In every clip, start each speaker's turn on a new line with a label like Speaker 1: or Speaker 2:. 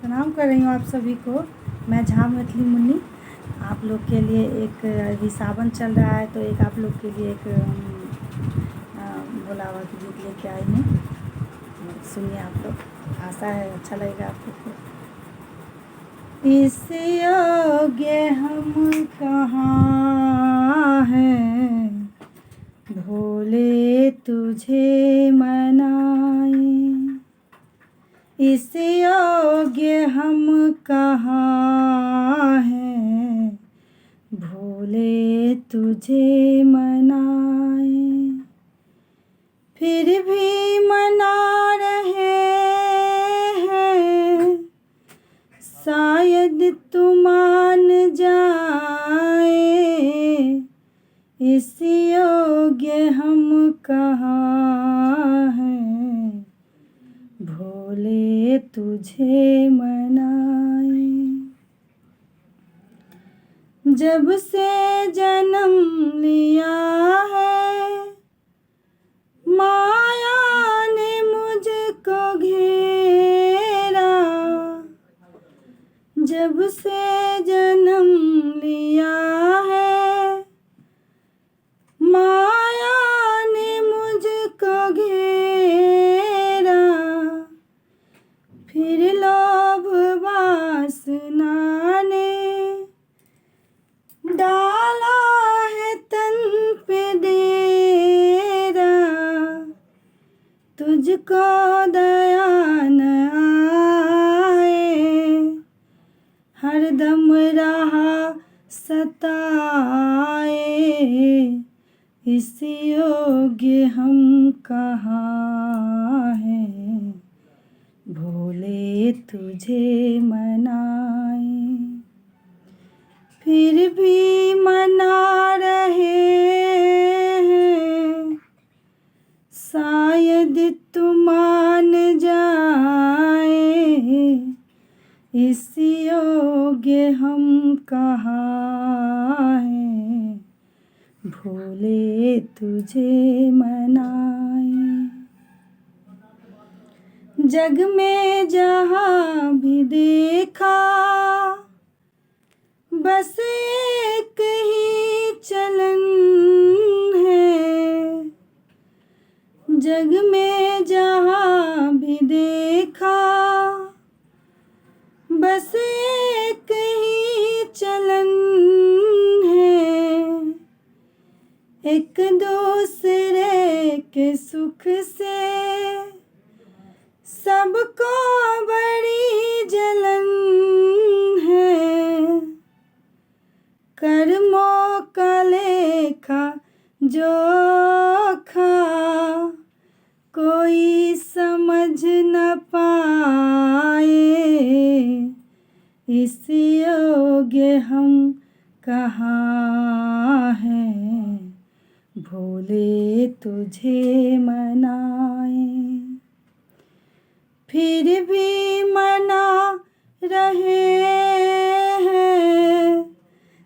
Speaker 1: प्रणाम कर रही हूँ आप सभी को। मैं झा मैथिली मुन्नी आप लोग के लिए एक अभी सावन चल रहा है तो एक आप लोग के लिए एक भोला बाबा की गीत लेके आई हूँ। सुनिए आप लोग, आशा है अच्छा लगेगा आप लोग को। इस योग्य हम कहाँ हैं, भोले तुझे मनाए। इस योग्य हम कहाँ हैं, भोले तुझे मनाए। फिर भी मना रहे हैं, शायद तू मान जाए। इस योग्य हम कहाँ हैं, भोले तुझे मनाए। जब से जन्म लिया है, माया ने मुझको घेरा। जब से जन्म लिया है, माया ने मुझको घेरा। फिर लोभ वासना ने डाला है तन पे डेरा। तुझको दया न आए, हरदम रहा सताए। इस योग्य हम कहाँ हैं, भोले तुझे मनाए। फिर भी मना रहे हैं, शायद तू मान जाए। इस योग्य हम कहाँ हैं, भोले तुझे मनाए। जग में जहाँ भी देखा, बस एक ही चलन है। जग में जहाँ भी देखा, बस एक ही चलन है। एक दूसरे के सुख से सबको बड़ी जलन है। कर्मों का लेखा जोखा कोई समझ न पाए। इस योग्य हम कहाँ हैं, भोले तुझे मनाए। फिर भी मना रहे हैं,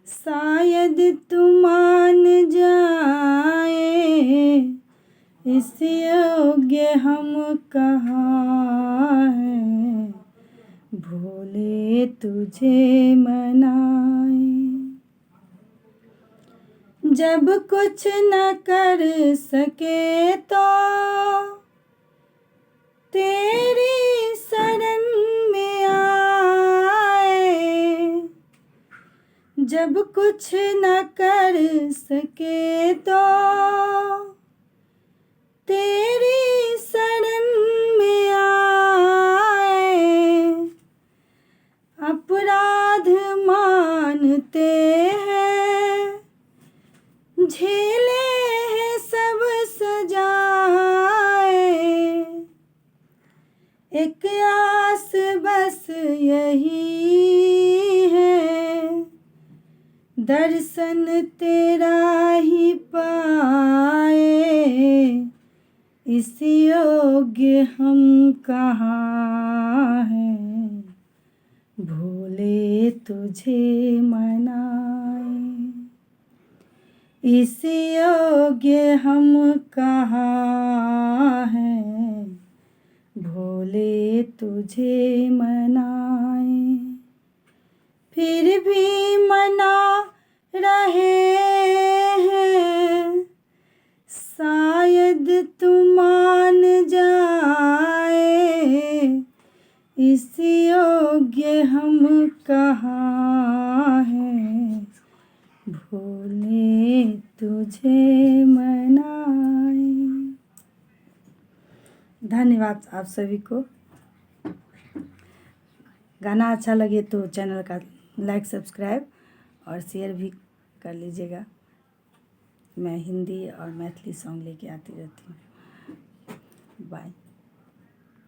Speaker 1: शायद तू मान जाए। इस योग्य हम कहाँ हैं, भोले तुझे मनाए। जब कुछ न कर सके तो तेरी शरण में आए। जब कुछ न कर सके तो तेरी शरण में आए। अपराध मानते हैं, झेले हैं सब सजाए। एक आस बस यही है, दर्शन तेरा ही पाए। इस योग्य हम कहाँ हैं, भोले तुझे मनाए। इस योग्य हम कहाँ हैं, भोले तुझे मनाए। फिर भी मना रहे हैं, शायद तू मान जाए, इस योग्य हम कहाँ हैं, भूले तुझे मनाए। धन्यवाद आप सभी को। गाना अच्छा लगे तो चैनल का लाइक सब्सक्राइब और शेयर भी कर लीजिएगा। मैं हिंदी और मैथिली सॉन्ग लेके आती रहती हूँ। बाय।